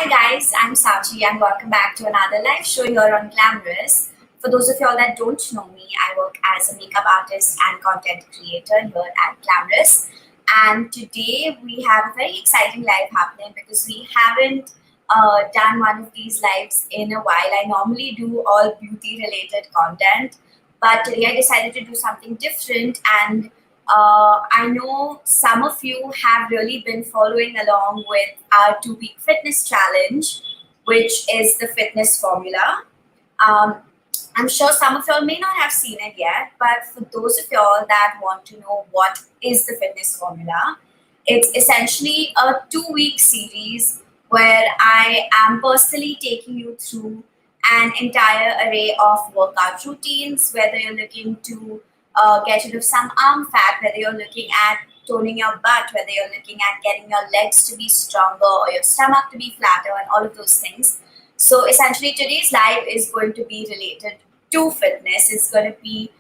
Hi guys, I'm Sachi and welcome back to another live show here on Glamrs. For those of y'all that don't know me, I work as a makeup artist and content creator here at Glamrs. And today we have a very exciting live happening because we haven't done one of these lives in a while. I normally do all beauty related content, but today I decided to do something different and I know some of you have really been following along with our 2 week fitness challenge, which is the fitness formula. Um, I'm sure some of y'all may not have seen it yet, but for those of y'all that want to know what is the fitness formula, it's essentially a 2 week series where I am personally taking you through an entire array of workout routines, whether you're looking to get rid of some arm fat, whether you're looking at toning your butt, whether you're looking at getting your legs to be stronger or your stomach to be flatter, and all of those things. So essentially, today's live is going to be related to fitness. It's going to be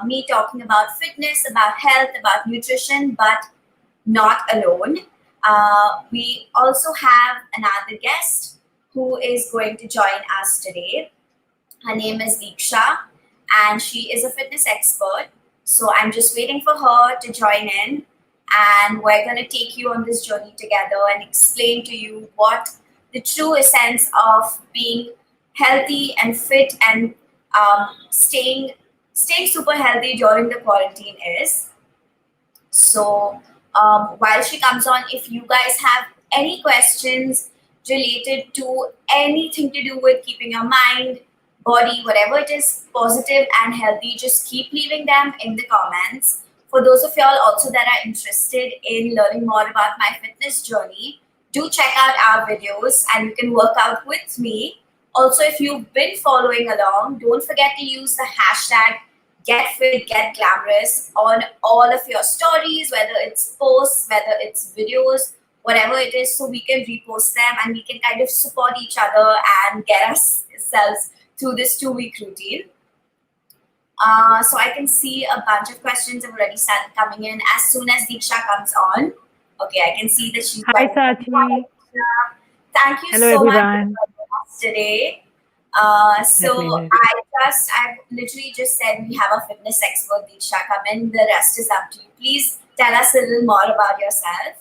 me talking about fitness, about health, about nutrition, but not alone. We also have another guest who is going to join us today. Her name is Viksha, and she is a fitness expert. So I'm just waiting for her to join in, and we're going to take you on this journey together and explain to you what the true essence of being healthy and fit and staying super healthy during the quarantine is. So while she comes on, if you guys have any questions related to anything to do with keeping your mind, body, whatever it is, positive and healthy, just keep leaving them in the comments. For those of y'all also that are interested in learning more about my fitness journey, do check out our videos and you can work out with me. Also, if you've been following along, don't forget to use the hashtag Getfitgetglamrs on all of your stories, whether it's posts, whether it's videos, whatever it is, so we can repost them and we can kind of support each other and get ourselves through this 2 week routine. So I can see a bunch of questions have already started coming in as soon as Diksha comes on. Okay, I can see that she's Hi, Sachi. Thank you Hello, so everyone. much for joining us today. Definitely. I've literally just said we have a fitness expert, Diksha, come in. The rest is up to you. Please tell us a little more about yourself.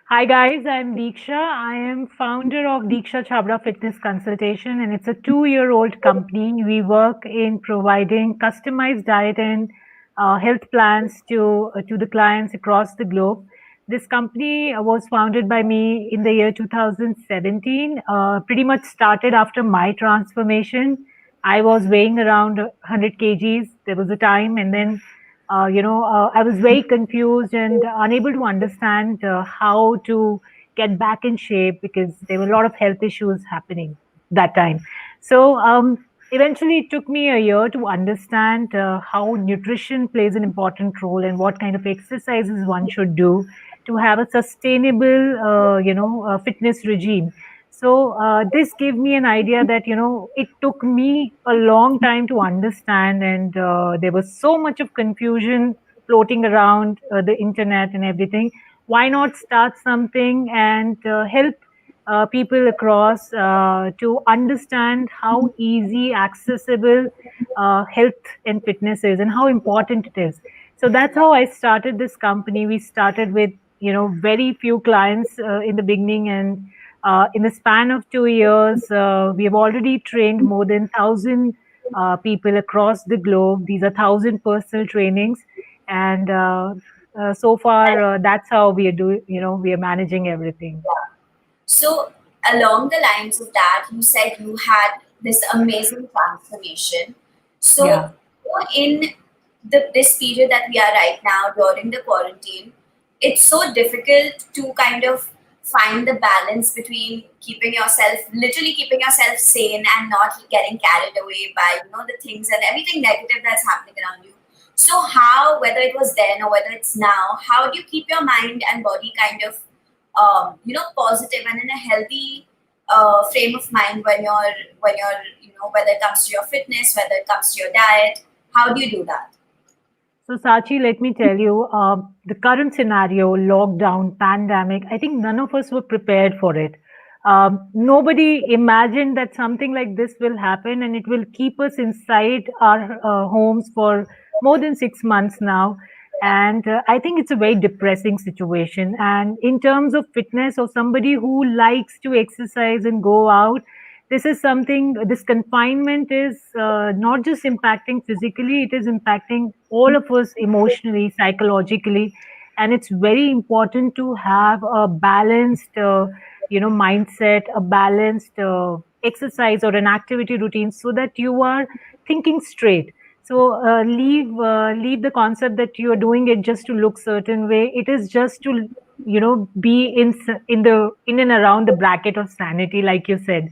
Hi, guys. I'm Diksha. I am founder of Diksha Chhabra Fitness Consultation, and it's a 2-year-old company. We work in providing customized diet and health plans to the clients across the globe. This company was founded by me in the year 2017. Pretty much started after my transformation. I was weighing around 100 kgs. There was a time, and then I was very confused and unable to understand how to get back in shape because there were a lot of health issues happening that time. So eventually, it took me a year to understand how nutrition plays an important role and what kind of exercises one should do to have a sustainable, fitness regime. So this gave me an idea that it took me a long time to understand, and there was so much of confusion floating around the internet and everything. Why not start something and help people across to understand how easy, accessible health and fitness is, and how important it is. So that's how I started this company. We started with very few clients in the beginning, and in the span of 2 years, we have already trained more than 1,000 people across the globe. These are 1,000 personal trainings, and so far, that's how we are doing. We are managing everything. So along the lines of that, you said you had this amazing transformation. So Yeah. in this period that we are right now during the quarantine, it's so difficult to kind of find the balance between literally keeping yourself sane and not getting carried away by the things and everything negative that's happening around you. So how, whether it was then or whether it's now, how do you keep your mind and body kind of positive and in a healthy frame of mind when you're whether it comes to your fitness, whether it comes to your diet? How do you do that? So, Sachi, let me tell you, the current scenario, lockdown, pandemic, I think none of us were prepared for it. Nobody imagined that something like this will happen, and it will keep us inside our homes for more than 6 months now. And I think it's a very depressing situation. And in terms of fitness, or somebody who likes to exercise and go out, this is something, this confinement is not just impacting physically, it is impacting all of us emotionally, psychologically. And it's very important to have a balanced mindset, a balanced exercise or an activity routine, so that you are thinking straight. So leave the concept that you are doing it just to look certain way. It is just to be in and around the bracket of sanity, like you said.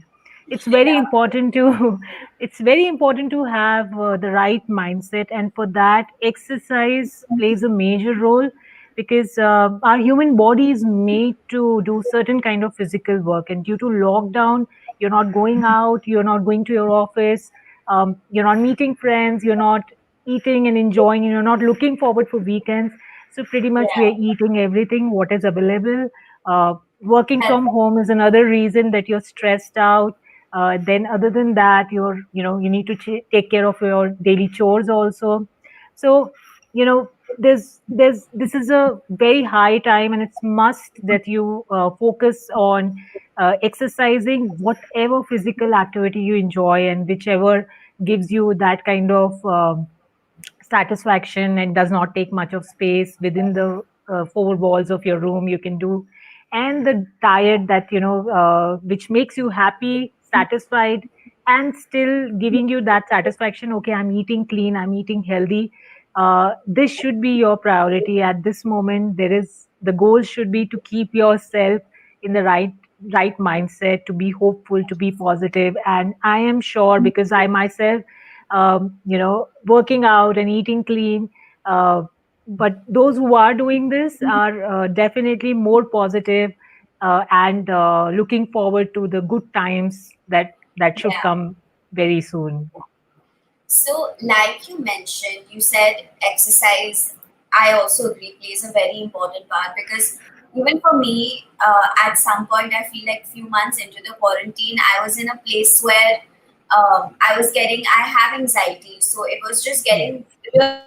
It's very Yeah, important to it's very important to have the right mindset, and for that exercise plays a major role, because our human body is made to do certain kind of physical work, and due to lockdown, you're not going out, you're not going to your office, you're not meeting friends, you're not eating and enjoying, you're not looking forward for weekends. So pretty much we yeah, are eating everything what is available. Working yeah, from home is another reason that you're stressed out. Then other than that, you need to take care of your daily chores also. So there's this is a very high time, and it's must that you focus on exercising whatever physical activity you enjoy, and whichever gives you that kind of satisfaction and does not take much of space within the four walls of your room, you can do. And the diet that which makes you happy, satisfied, and still giving you that satisfaction, okay, I'm eating clean, I'm eating healthy. This should be your priority at this moment. The goal should be to keep yourself in the right mindset, to be hopeful, to be positive. And I am sure, because I myself working out and eating clean. But those who are doing this are definitely more positive, and looking forward to the good times that should yeah. come very soon. So, like you mentioned, you said exercise, I also agree, plays a very important part because even for me, at some point, I feel like few months into the quarantine, I was in a place where I have anxiety. So it was just Yes. getting really,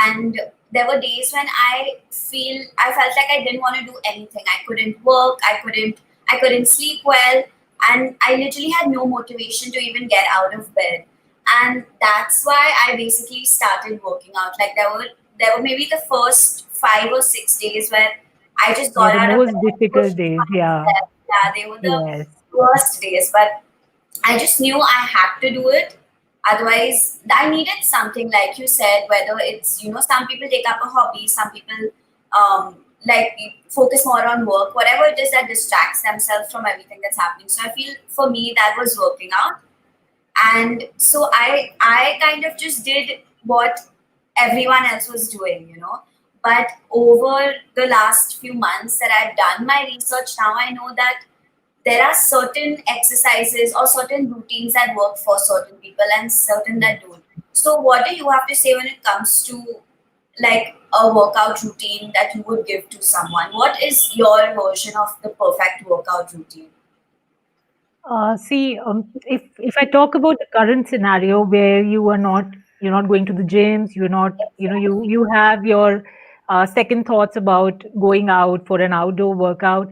and there were days when I felt like I didn't want to do anything. I couldn't work, I couldn't sleep well, and I literally had no motivation to even get out of bed. And that's why I basically started working out. Like there were maybe the first 5 or 6 days where I just Yeah, got the out of most bed, pushed difficult days. Yeah. myself. Yeah, they were the Yes. worst days, but I just knew I had to do it. Otherwise, I needed something, like you said, whether it's, some people take up a hobby, some people like focus more on work, whatever it is that distracts themselves from everything that's happening. So I feel for me that was working out. And so I kind of just did what everyone else was doing. But over the last few months that I've done my research, now I know that there are certain exercises or certain routines that work for certain people and certain that don't. So, what do you have to say when it comes to like a workout routine that you would give to someone? What is your version of the perfect workout routine? See, if I talk about the current scenario where you're not going to the gyms, you're not, you have your second thoughts about going out for an outdoor workout.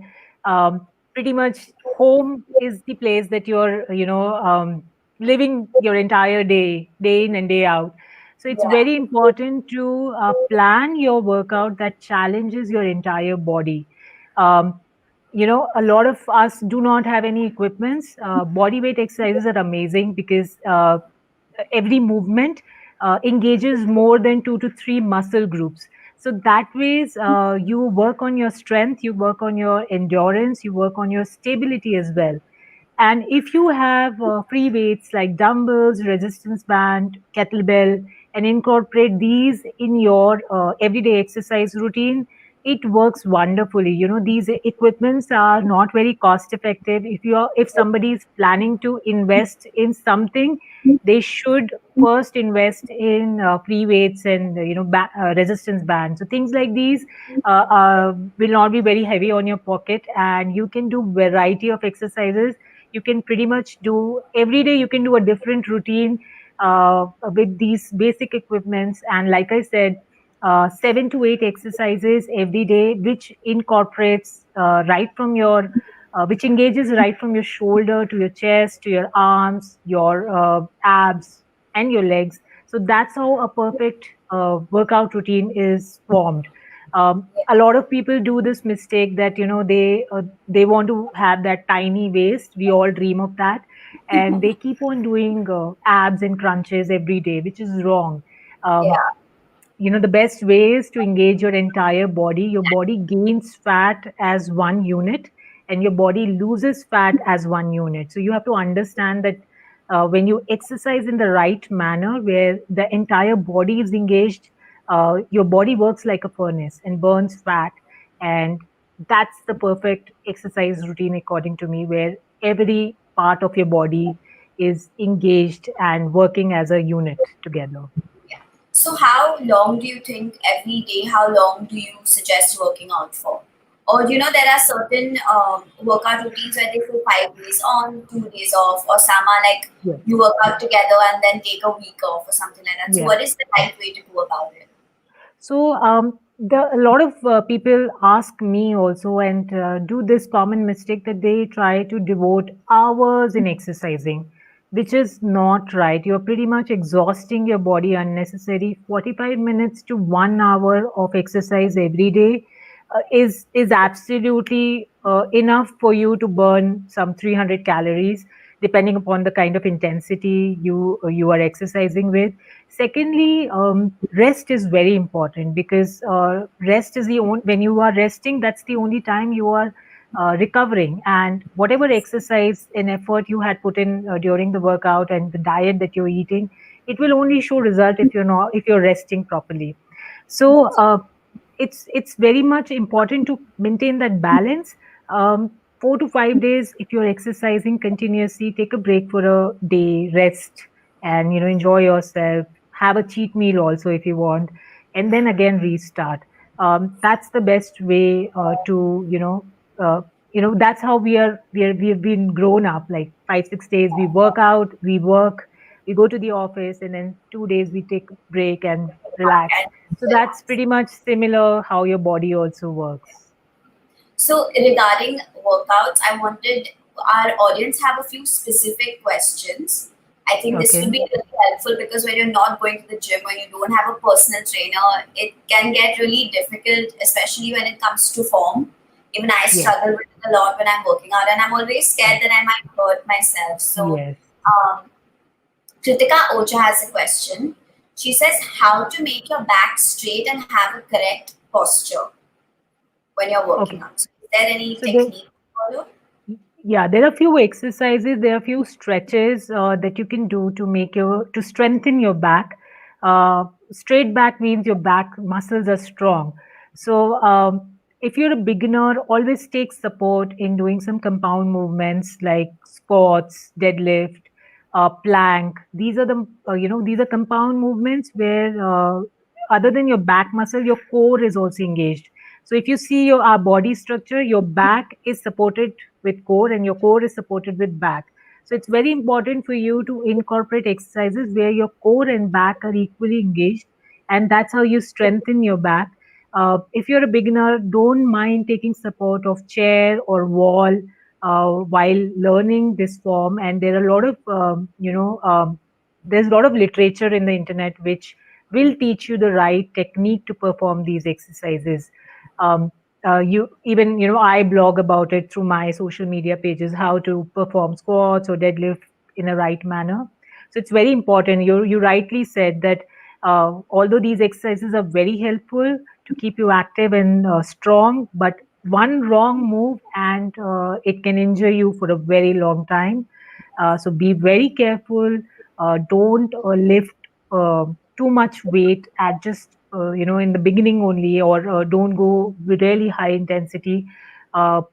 Pretty much home is the place that you're, living your entire day in and day out. So it's Yeah, very important to plan your workout that challenges your entire body. Um, a lot of us do not have any equipments. Body weight exercises are amazing, because every movement engages more than 2 to 3 muscle groups. So that ways you work on your strength, you work on your endurance, you work on your stability as well. And if you have free weights like dumbbells, resistance band, kettlebell, and incorporate these in your everyday exercise routine, it works wonderfully. These equipments are not very cost effective. If somebody is planning to invest in something, they should first invest in free weights and resistance bands. So things like these will not be very heavy on your pocket, and you can do variety of exercises. You can pretty much do every day. You can do a different routine with these basic equipments, and like I said, 7 to 8 exercises every day, which incorporates which engages right from your shoulder to your chest, to your arms, your abs, and your legs. So that's how a perfect workout routine is formed. A lot of people do this mistake that they want to have that tiny waist. We all dream of that, and they keep on doing abs and crunches every day, which is wrong. Um, Yeah. the best way is to engage your entire body. Your body gains fat as one unit, and your body loses fat as one unit. So you have to understand that when you exercise in the right manner, where the entire body is engaged, your body works like a furnace and burns fat. And that's the perfect exercise routine, according to me, where every part of your body is engaged and working as a unit together. Yeah. So how long do you think every day? How long do you suggest working out for? Or there are certain workout routines where they say 5 days on, 2 days off, or some are like Yes. you work out together and then take a week off or something like that. So Yeah. what is the right way to go about it? So a lot of people ask me also and do this common mistake that they try to devote hours in exercising, which is not right. You're pretty much exhausting your body unnecessary. 45 minutes to 1 hour of exercise every day is absolutely enough for you to burn some 300 calories, depending upon the kind of intensity you are exercising with. Secondly, rest is very important, because rest is the only when you are resting, that's the only time you are recovering. And whatever exercise and effort you had put in during the workout and the diet that you're eating, it will only show result if you're resting properly. So it's very much important to maintain that balance. 4 to 5 days, if you're exercising continuously, take a break for a day, rest, and enjoy yourself. Have a cheat meal also if you want, and then again restart. That's the best way to that's how we've been grown up. Like 5 6 days we work out, we work, we go to the office, and then 2 days we take a break and relax. And So that's pretty much similar how your body also works. so regarding workouts, I wanted our audience have a few specific questions. I think this Okay. will be really helpful because when you're not going to the gym, when you don't have a personal trainer, it can get really difficult, especially when it comes to form. Even I Yes. struggle with it a lot when I'm working out, and I'm always scared that I might hurt myself. So, Yes. Kritika Ocha has a question. She says, how to make your back straight and have a correct posture when you're working Okay. out. So is there any So there, technique to follow? yeah, there are few exercises, there are few stretches that you can do to strengthen your back. Straight back means your back muscles are strong. So if you're a beginner, always take support in doing some compound movements like squats, deadlift, plank. These are compound movements where other than your back muscle, your core is also engaged. So if you see our body structure, your back is supported with core and your core is supported with back. So it's very important for you to incorporate exercises where your core and back are equally engaged, and that's how you strengthen your back. If you're a beginner, don't mind taking support of chair or wall while learning this form. And there are a lot of there's a lot of literature in the internet which will teach you the right technique to perform these exercises. um, I blog about it through my social media pages, how to perform squats or deadlift in a right manner. So it's very important. You rightly said that although these exercises are very helpful to keep you active and strong, but one wrong move and it can injure you for a very long time. So be very careful. Don't lift too much weight at just in the beginning only, or don't go with really high intensity.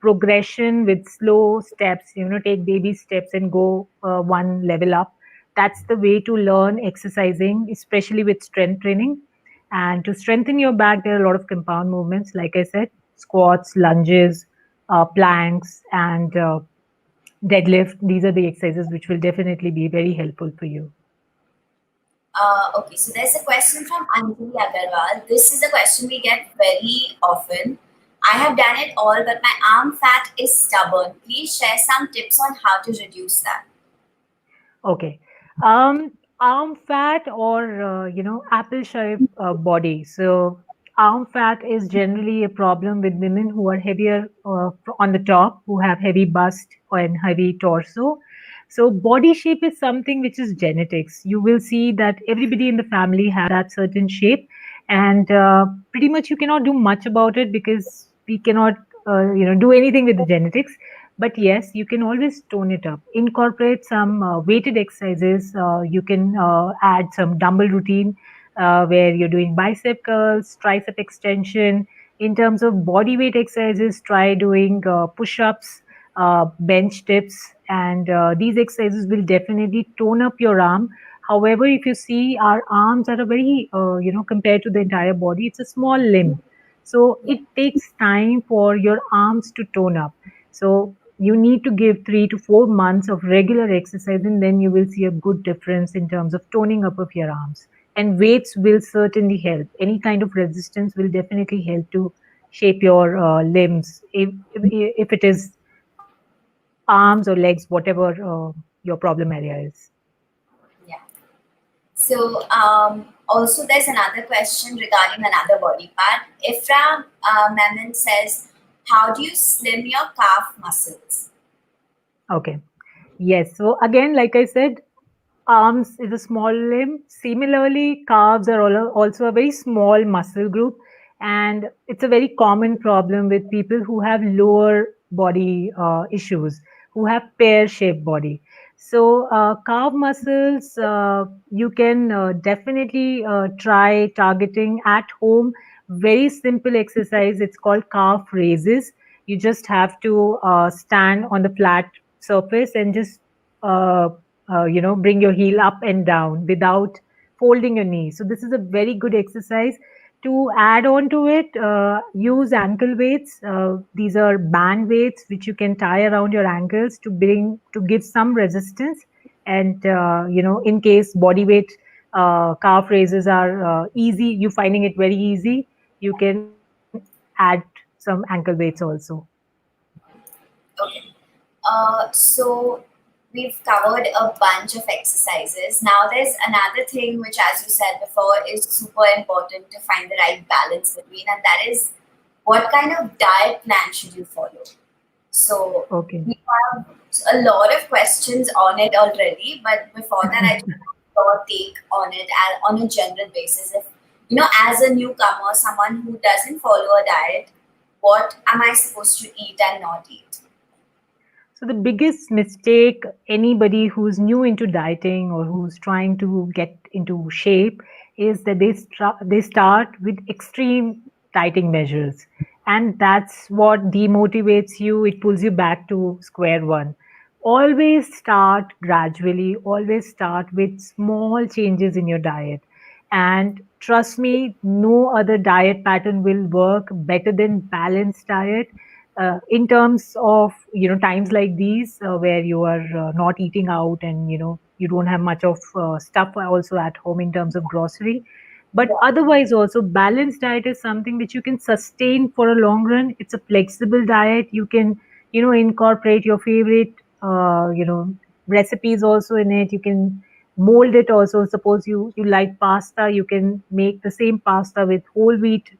Progression with slow steps, take baby steps and go one level up. That's the way to learn exercising, especially with strength training. And to strengthen your back, there are a lot of compound movements, like I said: squats, lunges, planks, and deadlift. These are the exercises which will definitely be very helpful for you. Okay, so there's a question from Anjali Agarwal. This is a question we get very often. I have done it all, but my arm fat is stubborn. Please share some tips on how to reduce that. Okay. Arm fat, or apple shaped body. So arm fat is generally a problem with women who are heavier on the top, who have heavy bust and heavy torso. So body shape is something which is genetics. You will see that everybody in the family has that certain shape, and pretty much you cannot do much about it, because we cannot do anything with the genetics. But yes, you can always tone it up. Incorporate some weighted exercises. You can add some dumbbell routine, where you're doing bicep curls, tricep extension. In terms of body weight exercises, try doing push-ups, bench dips, and these exercises will definitely tone up your arm. However, if you see, our arms are a very, compared to the entire body, it's a small limb. So Yeah. it takes time for your arms to tone up. So you need to give 3 to 4 months of regular exercise, and then you will see a good difference in terms of toning up of your arms. And weights will certainly help. Any kind of resistance will definitely help to shape your limbs, if it is arms or legs, whatever your problem area is. Yeah. So also there's another question regarding another body part. Ifra Mammon says, how do you slim your calf muscles? Okay. Yes. So again, like I said, arms is a small limb. Similarly, calves are also a very small muscle group, and it's a very common problem with people who have lower body issues, who have pear-shaped body. So, calf muscles, you can definitely try targeting at home. Very simple exercise. It's called calf raises. You just have to stand on the flat surface and just uh, bring your heel up and down without folding your knee. So this is a very good exercise. To add on to it, use ankle weights. These are band weights which you can tie around your ankles to give some resistance. And in case body weight calf raises are easy, you finding it very easy, you can add some ankle weights also. Okay. So we've covered a bunch of exercises. Now there's another thing which, as you said before, is super important to find the right balance between, and that is what kind of diet plan should you follow? So Okay. we have a lot of questions on it already, but before that, I just want your take on it on a general basis. If as a newcomer, someone who doesn't follow a diet, what am I supposed to eat and not eat? So the biggest mistake anybody who's new into dieting or who's trying to get into shape is that they start with extreme dieting measures, and that's what demotivates you. It pulls you back to square one. Always start gradually. Always start with small changes in your diet. And trust me, no other diet pattern will work better than balanced diet. In terms of times like these, where you are not eating out, and you don't have much of stuff also at home in terms of grocery. But Yeah. otherwise also, balanced diet is something which you can sustain for a long run. It's a flexible diet. You can incorporate your favorite recipes also in it. You can mold it also. Suppose you like pasta, you can make the same pasta with whole wheat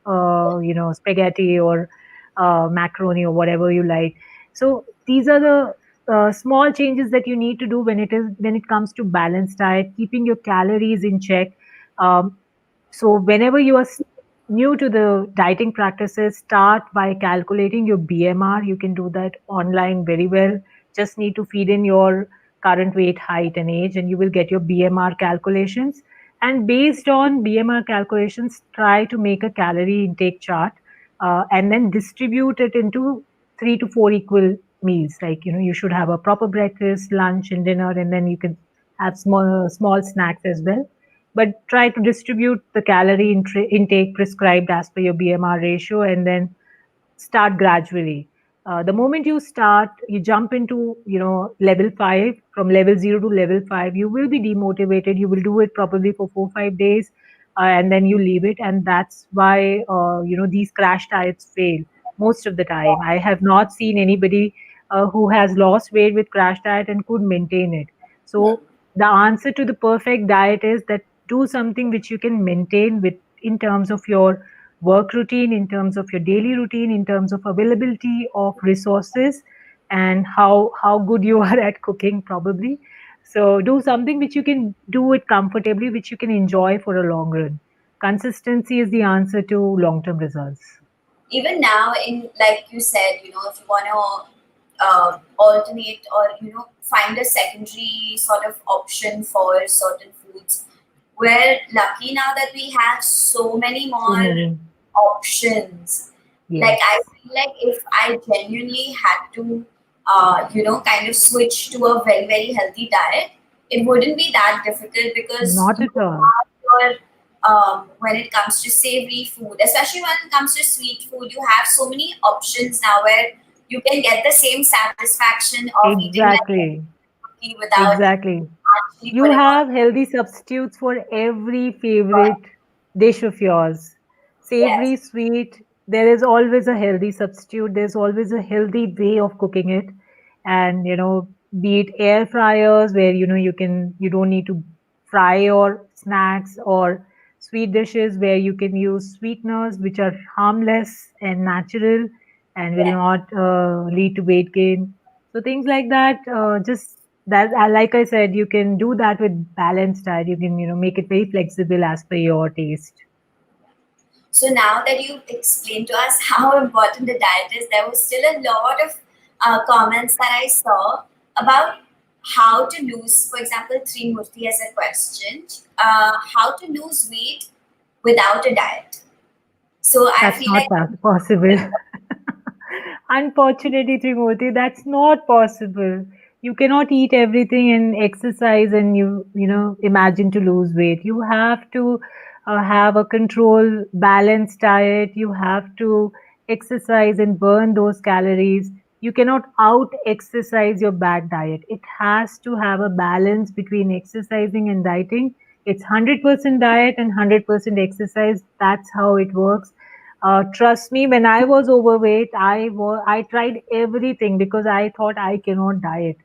spaghetti, or macaroni, or whatever you like. So these are the small changes that you need to do when it comes to balanced diet, keeping your calories in check. So whenever you are new to the dieting practices, start by calculating your BMR. You can do that online very well. Just need to feed in your current weight, height, and age, and you will get your BMR calculations. And based on BMR calculations, try to make a calorie intake chart, and then distribute it into 3 to 4 equal meals. Like, you should have a proper breakfast, lunch, and dinner, and then you can have small snacks as well. But try to distribute the calorie intake prescribed as per your BMR ratio, and then start gradually. The moment you start, you jump into level 5. From level 0 to level 5, you will be demotivated. You will do it probably for 4 5 days, and then you leave it. And that's why these crash diets fail most of the time. I have not seen anybody who has lost weight with crash diet and could maintain it. Yeah. So the answer to the perfect diet is that do something which you can maintain with, in terms of your work routine, in terms of your daily routine, in terms of availability of resources, and how good you are at cooking probably. So do something which you can do it comfortably, which you can enjoy for a long run. Consistency is the answer to long term results. Even now, in like you said, if you want to alternate or find a secondary sort of option for certain foods, we're lucky now that we have so many So more many. options. Like, I Yes. feel like if I genuinely had to kind of switch to a very very healthy diet, it wouldn't be that difficult because Not you at all. have your when it comes to savory food, especially when it comes to sweet food, you have so many options now where you can get the same satisfaction of eating like a Exactly. cookie without Exactly. actually You putting on. have healthy substitutes for every favorite dish of yours. Yes, Savory, sweet, there is always a healthy substitute. There's always a healthy way of cooking it. And, be it air fryers where, you don't need to fry your snacks, or sweet dishes where you can use sweeteners which are harmless and natural and will yes. not lead to weight gain. So things like that, just that, like I said, you can do that with balanced diet. You can, make it very flexible as per your taste. So now that you've explained to us how important the diet is, there was still a lot of comments that I saw about how to lose, for example, Trimurti as a question, how to lose weight without a diet. So I That's feel not like, possible. Unfortunately, Trimurti, that's not possible. You cannot eat everything and exercise and imagine to lose weight. You have to have a control, balanced diet. You have to exercise and burn those calories. You cannot out exercise your bad diet. It has to have a balance between exercising and dieting. It's 100% diet and 100% exercise. That's how it works. Trust me, when I was overweight, I tried everything because I thought I cannot diet,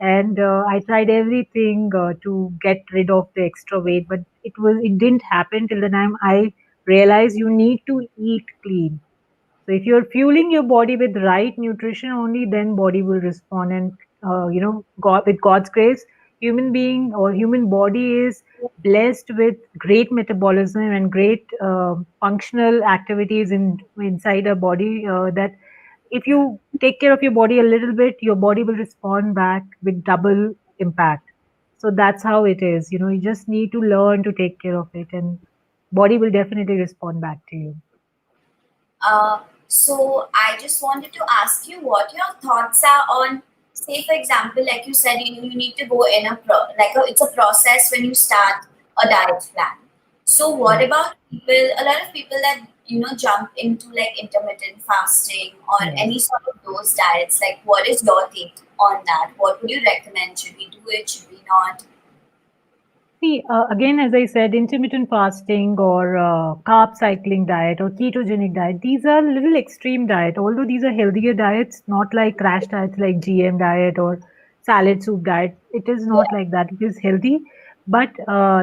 and I tried everything to get rid of the extra weight, but it didn't happen till the time I realized you need to eat clean. So if you're fueling your body with right nutrition only, then body will respond. And God, with God's grace, human being or human body is blessed with great metabolism and great functional activities inside our body. That if you take care of your body a little bit, your body will respond back with double impact. So that's how it is. You just need to learn to take care of it, and body will definitely respond back to you. so I just wanted to ask you what your thoughts are on, say, for example, like you said, you need to go in it's a process when you start a diet plan. So what Yes. about people, a lot of people that, jump into like intermittent fasting or Yes. any sort of those diets, like what is your take on that? What would you recommend? Should we do it? Should we not? See, again, as I said, intermittent fasting or carb cycling diet or ketogenic diet, these are little extreme diet. Although these are healthier diets, not like crash diets like GM diet or salad soup diet. It is not like that. It is healthy. But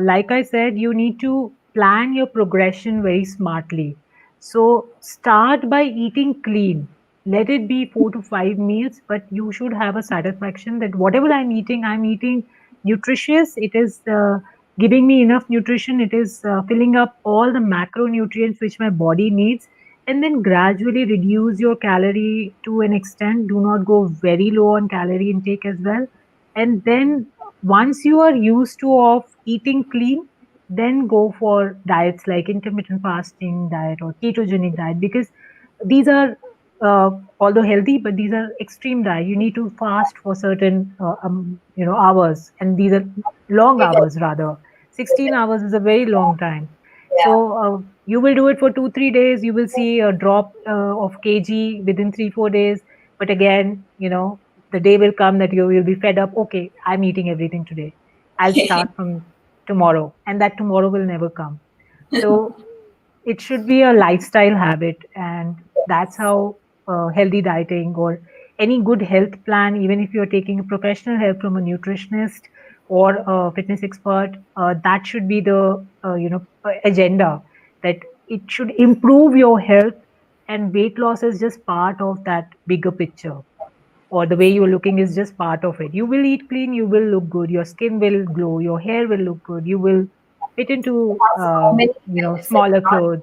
like I said, you need to plan your progression very smartly. So start by eating clean. Let it be 4 to 5 meals, but you should have a satisfaction that whatever I'm eating nutritious. It is giving me enough nutrition. It is filling up all the macronutrients which my body needs. And then gradually reduce your calorie to an extent. Do not go very low on calorie intake as well. And then once you are used to of eating clean, then go for diets like intermittent fasting diet or ketogenic diet, because these are although healthy, but these are extreme diet. You need to fast for certain hours, and these are long We get hours rather. 16 hours is a very long time. yeah. So you will do it for 2 3 days. You will see a drop of kg within 3 4 days. But again, the day will come that you will be fed up. Okay, I'm eating everything today. I'll start from tomorrow, and that tomorrow will never come. So it should be a lifestyle habit, and that's how healthy dieting or any good health plan, even if you're taking a professional help from a nutritionist or a fitness expert, that should be the agenda, that it should improve your health, and weight loss is just part of that bigger picture, or the way you're looking is just part of it. You will eat clean, you will look good, your skin will glow, your hair will look good, you will fit into Has so many benefits, smaller not clothes.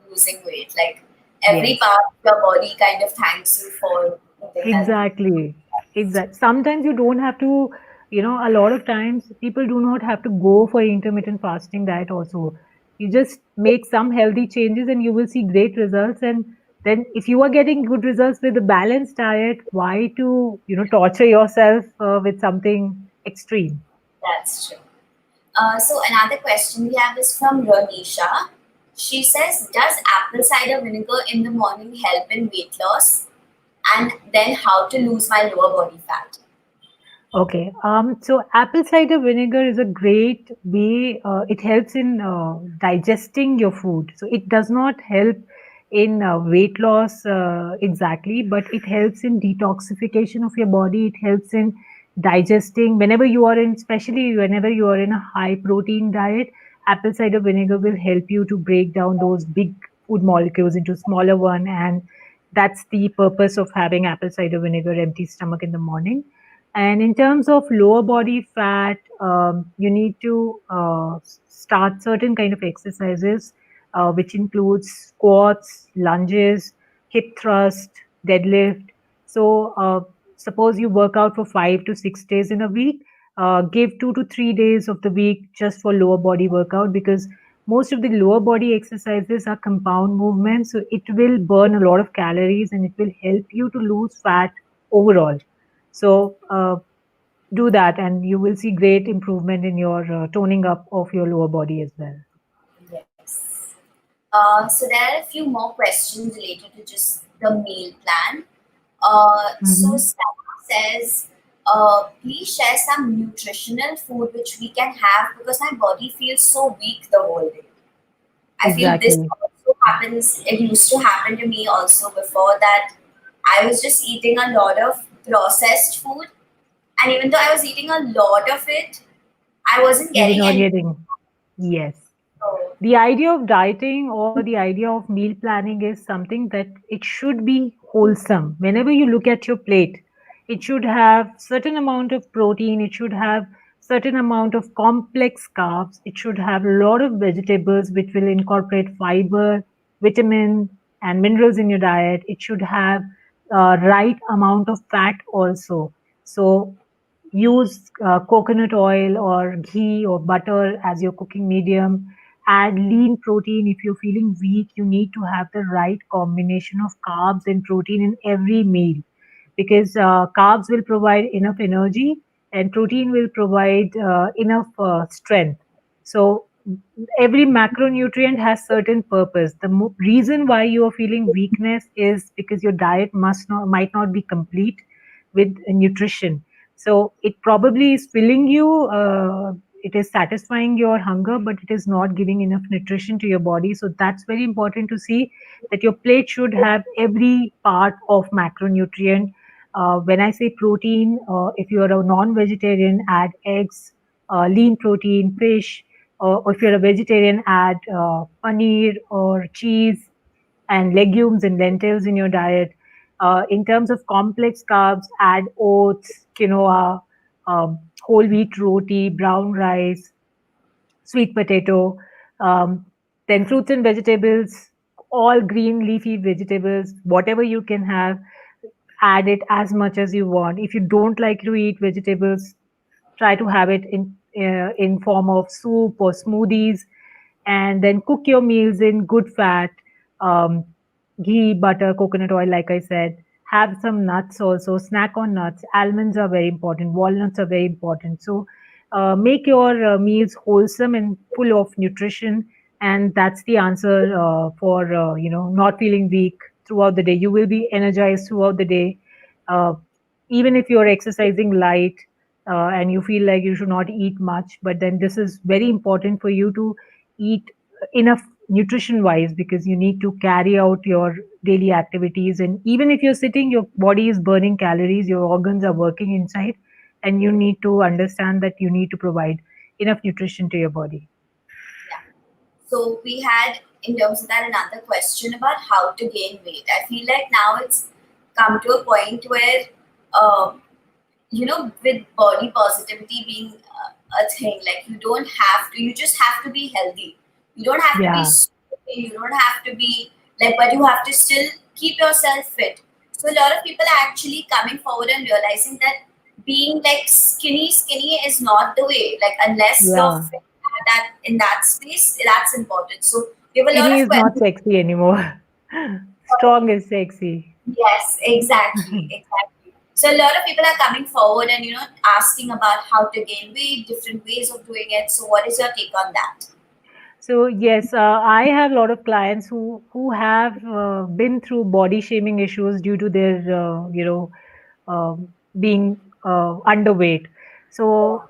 losing weight. Like every Yes, part of your body kind of thanks you for eating healthy. exactly. Exactly. Sometimes you don't have to, a lot of times people do not have to go for intermittent fasting diet also. You just make some healthy changes and you will see great results. And then if you are getting good results with a balanced diet, why to, torture yourself with something extreme? That's true. So another question we have is from Ronisha. She says, "Does apple cider vinegar in the morning help in weight loss? And then how to lose my lower body fat?" Okay. So apple cider vinegar is a great way. It helps in digesting your food. So it does not help in weight loss exactly, but it helps in detoxification of your body. It helps in digesting. Whenever you are in, especially whenever you are in a high protein diet, apple cider vinegar will help you to break down those big food molecules into smaller one, and that's the purpose of having apple cider vinegar empty stomach in the morning. And in terms of lower body fat, you need to start certain kind of exercises, which includes squats, lunges, hip thrust, deadlift. So suppose you work out for 5 to 6 days in a week. Give 2 to 3 days of the week just for lower body workout, because most of the lower body exercises are compound movements. So it will burn a lot of calories and it will help you to lose fat overall. So do that, and you will see great improvement in your toning up of your lower body as well. Yes. So there are a few more questions related to just the meal plan. So Hmm. Stella says, please share some nutritional food which we can have because my body feels so weak the whole day. I feel this Exactly. also happens, it used to happen to me also before that. I was just eating a lot of processed food, and even though I was eating a lot of it, I wasn't You were getting not any. getting. Yes. So The idea of dieting or the idea of meal planning is something that it should be wholesome. Whenever you look at your plate, it should have certain amount of protein, it should have certain amount of complex carbs, it should have a lot of vegetables which will incorporate fiber, vitamin and minerals in your diet. It should have right amount of fat also. So use coconut oil or ghee or butter as your cooking medium. Add lean protein. If you're feeling weak, you need to have the right combination of carbs and protein in every meal, because carbs will provide enough energy and protein will provide enough strength. So every macronutrient has certain purpose. The reason why you are feeling weakness is because your diet might not be complete with nutrition. So it probably is filling you, it is satisfying your hunger, but it is not giving enough nutrition to your body. So that's very important to see, that your plate should have every part of macronutrient. When I say protein, if you are a non-vegetarian, add eggs, lean protein, fish, or if you're a vegetarian, add paneer or cheese and legumes and lentils in your diet. In terms of complex carbs, add oats, quinoa, whole wheat roti, brown rice, sweet potato, um, then fruits and vegetables, all green leafy vegetables, whatever you can have, add it as much as you want. If you don't like to eat vegetables, try to have it in form of soup or smoothies, and then cook your meals in good fat, um, ghee, butter, coconut oil, like I said. Have some nuts also, snack on nuts. Almonds are very important, walnuts are very important. So make your meals wholesome and full of nutrition, and that's the answer for not feeling weak throughout the day. You will be energized throughout the day, uh, even if you're exercising light and you feel like you should not eat much. But then this is very important for you to eat enough nutrition wise, because you need to carry out your daily activities, and even if you're sitting, your body is burning calories, your organs are working inside, and you need to understand that you need to provide enough nutrition to your body. Yeah. So we had, in terms of that, another question about how to gain weight. I feel like now it's come to a point where, um, with body positivity being a thing, like you just have to be healthy. You don't have to be Yeah, super thin, you don't have to be like, but you have to still keep yourself fit. So a lot of people are actually coming forward and realizing that being like skinny is not the way. Like, unless you're yeah. fit at that in that space, that's important. So we have a lot Skinny of is not questions. sexy anymore. Strong is sexy. Yes, exactly, exactly. So a lot of people are coming forward and asking about how to gain weight, different ways of doing it. So what is your take on that? So yes, I have a lot of clients who have been through body shaming issues due to their being underweight. So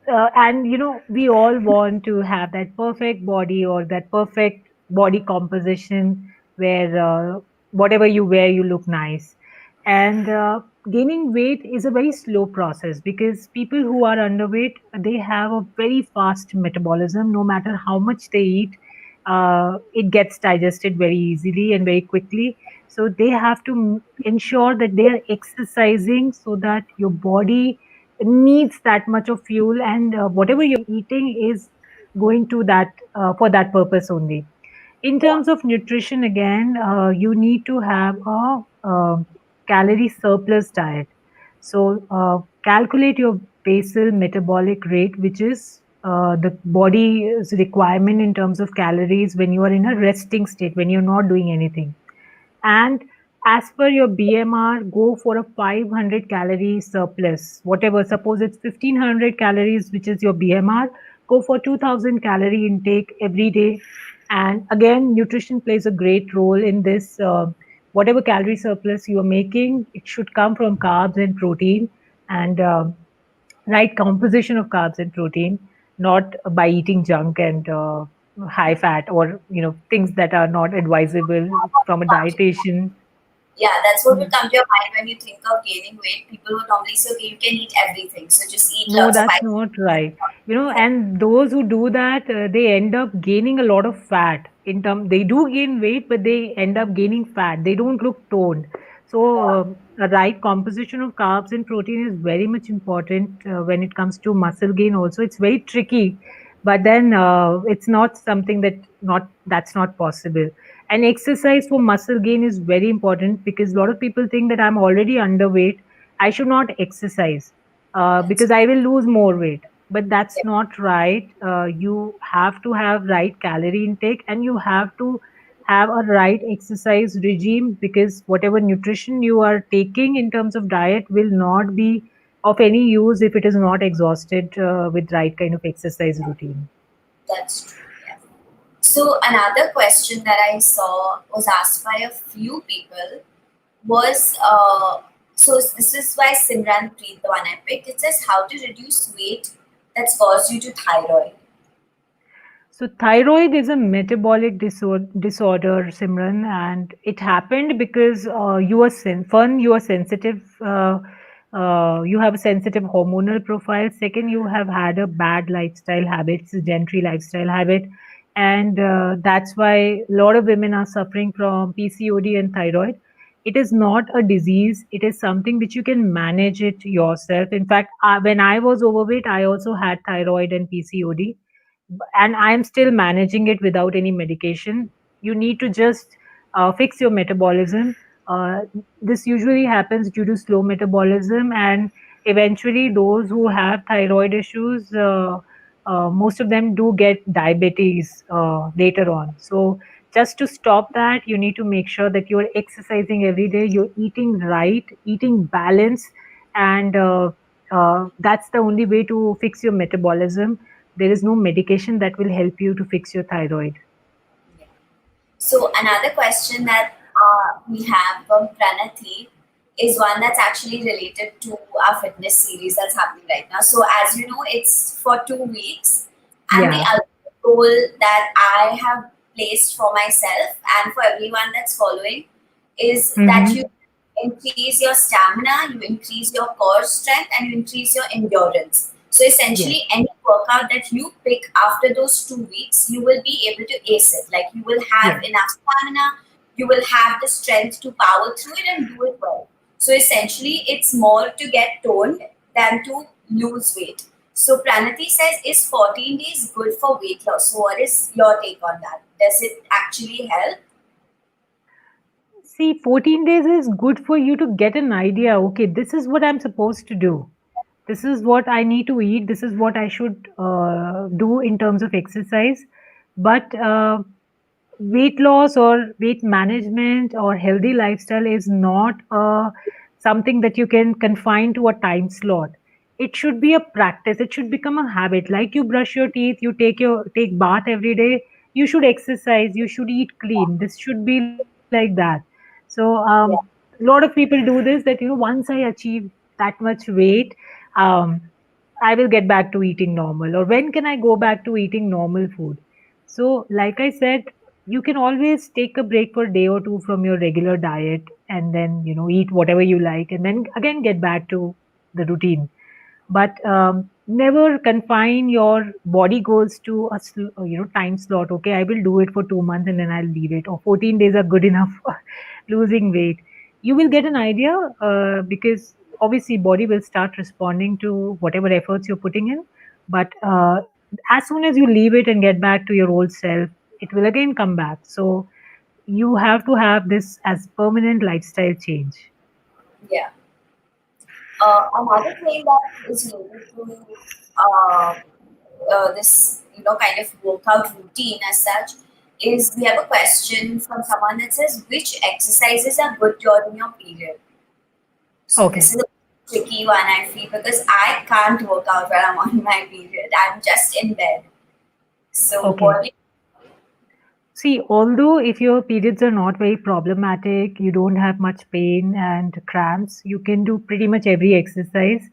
and we all want to have that perfect body or that perfect body composition where whatever you wear you look nice. And gaining weight is a very slow process, because people who are underweight, they have a very fast metabolism. No matter how much they eat, it gets digested very easily and very quickly. So they have to ensure that they are exercising so that your body needs that much of fuel, and whatever you're eating is going to that for that purpose only. In Yeah, terms of nutrition, again, you need to have a calorie surplus diet. So calculate your basal metabolic rate, which is the body's requirement in terms of calories when you are in a resting state, when you're not doing anything. And as per your BMR, go for a 500 calorie surplus. Whatever, suppose it's 1500 calories, which is your BMR, go for 2000 calorie intake every day. And again, nutrition plays a great role in this. Whatever calorie surplus you are making, it should come from carbs and protein, and right composition of carbs and protein, not by eating junk and high fat, or things that are not advisable from a dietitian. yeah, that's what would come to your mind when you think of gaining weight. People would normally say, okay, you can eat everything, so just eat No, lots of that's ice not cream. right. And those who do that, they end up gaining a lot of fat. They do gain weight, but they end up gaining fat. They don't look toned. So, a right composition of carbs and protein is very much important when it comes to muscle gain. Also, it's very tricky, but then it's not something that's not possible. And exercise for muscle gain is very important, because a lot of people think that I'm already underweight, I should not exercise That's because I will lose more weight. But that's yeah, not right. You have to have right calorie intake, and you have to have a right exercise regime, because whatever nutrition you are taking in terms of diet will not be of any use if it is not exhausted with right kind of exercise routine. that's true. Yeah. So another question that I saw was asked by a few people was, so this is why Simran Preet, the one I picked, it says how to reduce weight that's caused due to thyroid. So thyroid is a metabolic disorder, Simran, and it happened because you are sensitive. You have a sensitive hormonal profile. Second, you have had a bad lifestyle habit, sedentary lifestyle habit, and that's why a lot of women are suffering from PCOD and thyroid. It is not a disease. It is something which you can manage it yourself. In fact, when I was overweight, I also had thyroid and PCOD, and I'm still managing it without any medication. You need to just fix your metabolism. This usually happens due to slow metabolism, and eventually those who have thyroid issues, most of them do get diabetes later on. So just to stop that, you need to make sure that you're exercising every day, you're eating right, eating balance, and that's the only way to fix your metabolism. There is no medication that will help you to fix your thyroid. Yeah. So another question that we have from Pranati is one that's actually related to our fitness series that's happening right now. So as you know, it's for 2 weeks, and the Yeah. ultimate goal that I have placed for myself and for everyone that's following is that Mm-hmm. you increase your stamina, you increase your core strength, and you increase your endurance. So Yes. essentially, any workout that you pick after those 2 weeks, you will be able to ace it. Like you will have Yes. enough stamina, you will have the strength to power through it and do it well. So essentially, it's more to get toned than to lose weight. So Pranati says, is 14 days good for weight loss? So what is your take on that? Does it actually help? See, 14 days is good for you to get an idea. Okay, this is what I'm supposed to do. This is what I need to eat. This is what I should do in terms of exercise. But weight loss or weight management or healthy lifestyle is not something that you can confine to a time slot. It should be a practice. It should become a habit. Like you brush your teeth, you take bath every day. You should exercise. You should eat clean. This should be like that. So a lot of people do this. That once I achieve that much weight, um, I will get back to eating normal. Or when can I go back to eating normal food? So, like I said, you can always take a break for a day or two from your regular diet and then, eat whatever you like and then again get back to the routine. But never confine your body goals to time slot. Okay, I will do it for 2 months and then I'll leave it, or 14 days are good enough for losing weight. You will get an idea, because obviously body will start responding to whatever efforts you're putting in. But as soon as you leave it and get back to your old self, it will again come back. So you have to have this as permanent lifestyle change. Yeah. Another thing that is related to uh, this, kind of workout routine as such is we have a question from someone that says, which exercises are good during your period? So Okay. this is a tricky one, I feel, because I can't work out when I'm on my period. I'm just in bed. So Okay. what? See, although if your periods are not very problematic, you don't have much pain and cramps, you can do pretty much every exercise.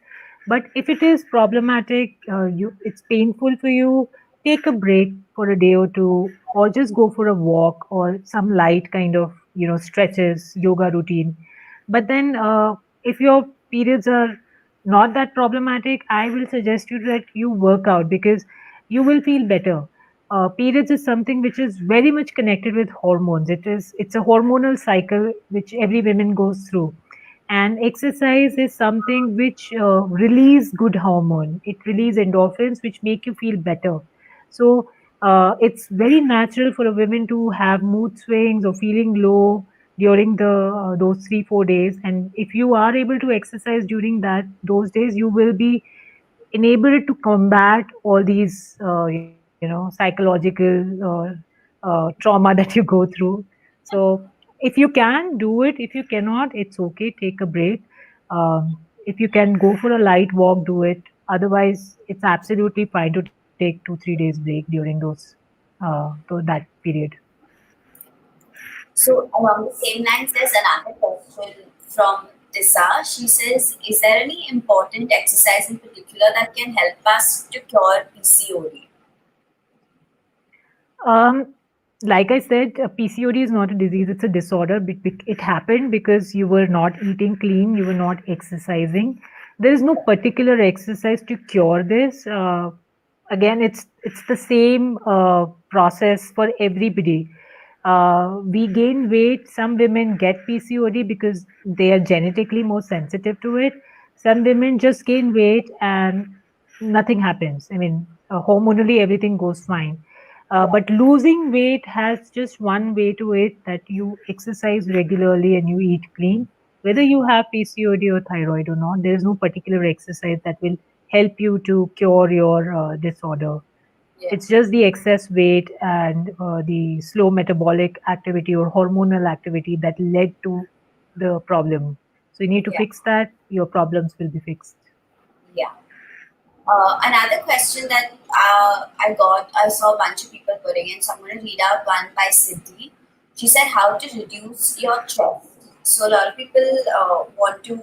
But if it is problematic, it's painful for you, take a break for a day or two, or just go for a walk or some light kind of stretches, yoga routine. But then, if your periods are not that problematic, I will suggest you that you work out because you will feel better. Periods is something which is very much connected with hormones. It's a hormonal cycle which every woman goes through, and exercise is something which release good hormone. It release endorphins which make you feel better. So it's very natural for a woman to have mood swings or feeling low during the those 3 4 days. And if you are able to exercise during that those days, you will be enabled to combat all these psychological trauma that you go through. So if you can do it, if you cannot, it's okay, take a break. If you can go for a light walk, do it. Otherwise it's absolutely fine to take 2 3 days break during that period. So along the same lines, there's another question from Tissa. She says, is there any important exercise in particular that can help us to cure PCOD? Um, like I said, PCOD is not a disease, it's a disorder. It happened because you were not eating clean, you were not exercising. There is no particular exercise to cure this. Again, it's the same process for everybody. We gain weight. Some women get PCOD because they are genetically more sensitive to it. Some women just gain weight and nothing happens. I mean, hormonally everything goes fine. But losing weight has just one way to it, that you exercise regularly and you eat clean. whether you have PCOD or thyroid or not, there is no particular exercise that will help you to cure your disorder. Yeah. It's just the excess weight and the slow metabolic activity or hormonal activity that led to the problem. So you need to Yeah. fix that, your problems will be fixed. Yeah. Another question that I saw a bunch of people putting in, so I'm going to read out one by Siddhi. She said, how to reduce your chest. So a lot of people want to,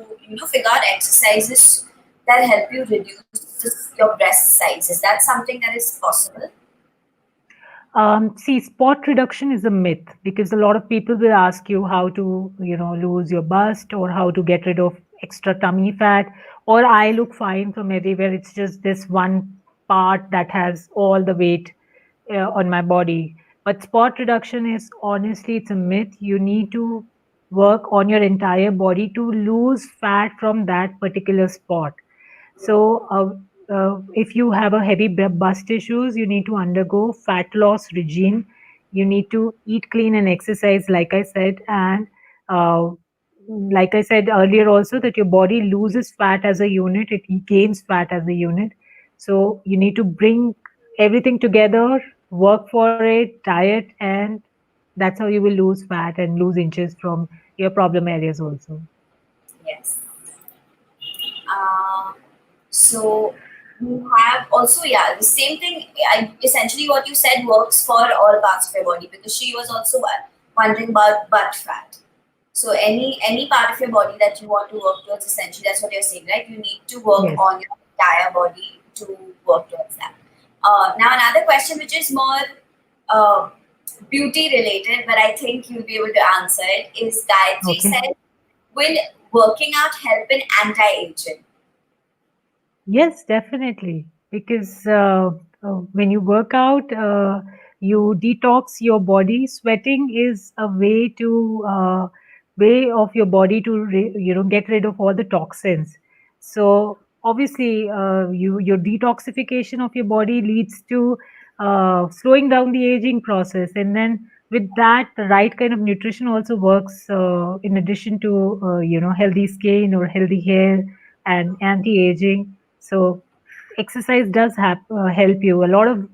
figure out exercises that help you reduce your breast size. Is that something that is possible? See, spot reduction is a myth because a lot of people will ask you how to, lose your bust or how to get rid of extra tummy fat, or I look fine from everywhere. It's just this one part that has all the weight on my body. But spot reduction is honestly, it's a myth. You need to work on your entire body to lose fat from that particular spot. So, if you have a heavy bust issues, you need to undergo fat loss regime. You need to eat clean and exercise, like I said, and uh, like I said earlier, also that your body loses fat as a unit, it gains fat as a unit. So you need to bring everything together, work for it, diet, and that's how you will lose fat and lose inches from your problem areas also. Yes. Uh, so you have also, yeah, the same thing. Essentially, what you said works for all parts of your body because she was also wondering about butt fat. So any part of your body that you want to work towards, essentially, that's what you're saying, right? You need to work Yes. on your entire body to work towards that. Now another question, which is more uh, beauty related, but I think you'll be able to answer it, is Gayatri Okay. said, will working out help in anti-aging? Yes, definitely. Because when you work out, you detox your body. Sweating is a way of your body to get rid of all the toxins. So obviously, your detoxification of your body leads to slowing down the aging process, and then with that, the right kind of nutrition also works. In addition to healthy skin or healthy hair and anti-aging, so exercise does help you a lot of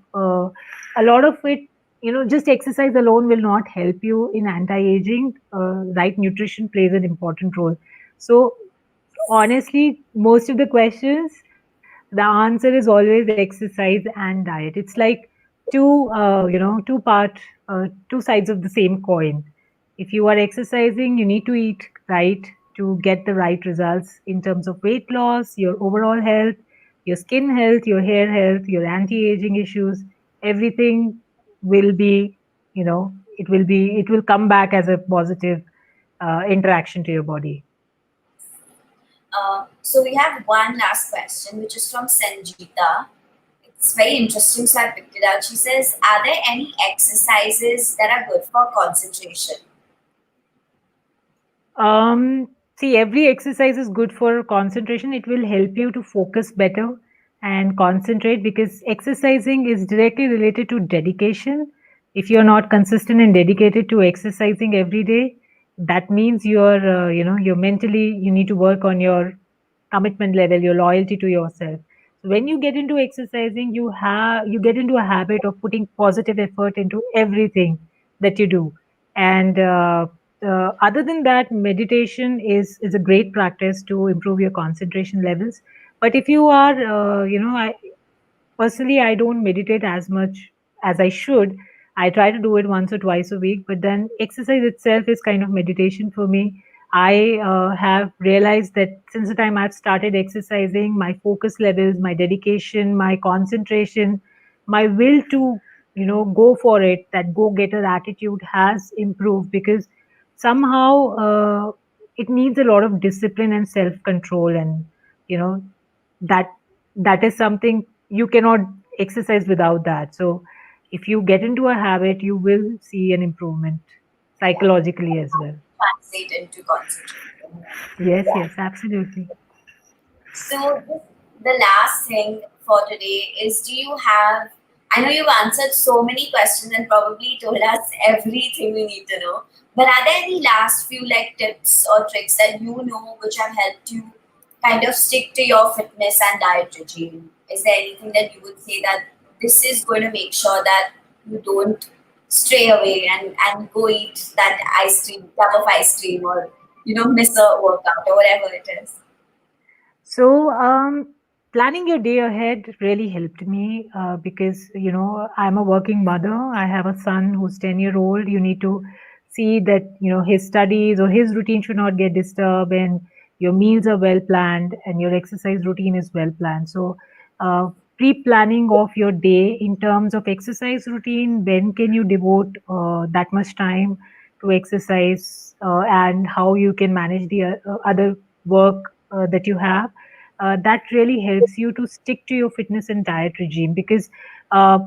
it. Just exercise alone will not help you in anti-aging. Right nutrition plays an important role. So honestly, most of the questions, the answer is always exercise and diet. It's like two sides of the same coin. If you are exercising, you need to eat right to get the right results in terms of weight loss, your overall health, your skin health, your hair health, your anti-aging issues. Everything will be, it will come back as a positive interaction to your body. So we have one last question, which is from Sanjita. It's very interesting, so I picked it out. She says, are there any exercises that are good for concentration? See, every exercise is good for concentration. It will help you to focus better and concentrate because exercising is directly related to dedication. If you're not consistent and dedicated to exercising every day, that means you're mentally, you need to work on your commitment level, your loyalty to yourself. So when you get into exercising, you get into a habit of putting positive effort into everything that you do. And other than that, meditation is a great practice to improve your concentration levels. But if you are, personally, I don't meditate as much as I should. I try to do it once or twice a week, but then exercise itself is kind of meditation for me. I have realized that since the time I've started exercising, my focus levels, my dedication, my concentration, my will to, go for it, that go getter attitude has improved because somehow it needs a lot of discipline and self control, and you know that that is something you cannot exercise without that. So if you get into a habit, you will see an improvement Yeah, psychologically as well. translate into concentration. Yes, Yeah. yes, absolutely. So the last thing for today is, do you have I know you've answered so many questions and probably told us everything we need to know. But are there any last few like tips or tricks that you know which have helped you kind of stick to your fitness and diet regime? Is there anything that you would say that this is going to make sure that you don't stray away and go eat that ice cream, tub of ice cream, or miss a workout or whatever it is? So, planning your day ahead really helped me because, I'm a working mother. I have a son who's 10-year-old. You need to see that, his studies or his routine should not get disturbed, and your meals are well planned and your exercise routine is well planned. So, pre-planning of your day in terms of exercise routine, when can you devote that much time to exercise, and how you can manage the other work that you have, that really helps you to stick to your fitness and diet regime, because uh,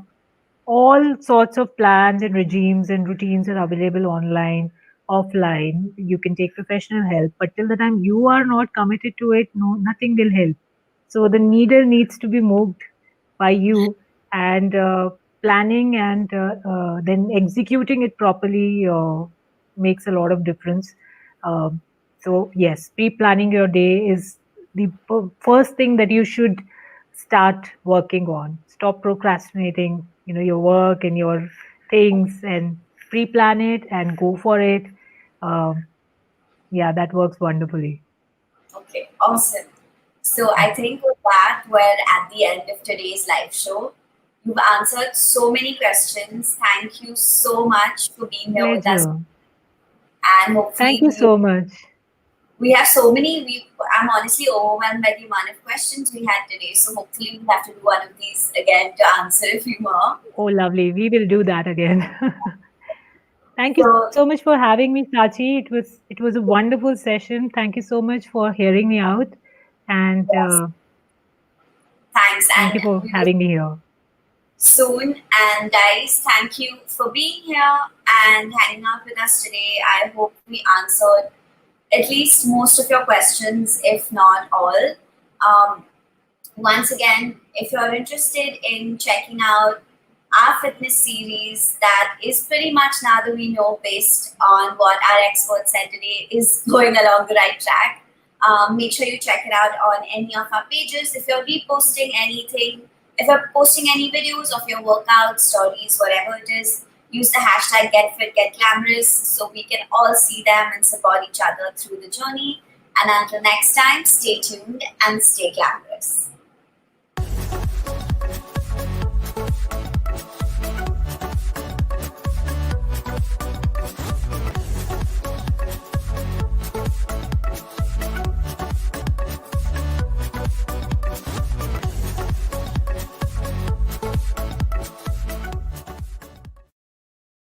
all sorts of plans and regimes and routines are available online, offline. You can take professional help, but till the time you are not committed to it, no, nothing will help. So the needle needs to be moved by you, and planning and then executing it properly makes a lot of difference. Um, so yes, pre-planning your day is the first thing that you should start working on. Stop procrastinating, your work and your things, and pre-plan it and go for it. Um, yeah, that works wonderfully. Okay, awesome. So I think with that, we're at the end of today's live show. You've answered so many questions. Thank you so much for being here with us. Pleasure. And Thank hopefully you so much. we have so many. I'm honestly overwhelmed by the amount of questions we had today. So hopefully we'll have to do one of these again to answer a few more. Oh, lovely. We will do that again. Thank you So so much for having me, Sachi. It was a wonderful session. Thank you so much for hearing me out, and yes, thanks. thank And you for we will having me here. soon. And guys, thank you for being here and hanging out with us today. I hope we answered at least most of your questions, if not all. Um, Once again, if you're interested in checking out our fitness series, that is pretty much, now that we know based on what our expert said today, is going along the right track. Make sure you check it out on any of our pages. If you're reposting anything, if you're posting any videos of your workout stories, whatever it is, use the hashtag Getfitgetglamrs so we can all see them and support each other through the journey. And until next time, stay tuned and stay glamorous.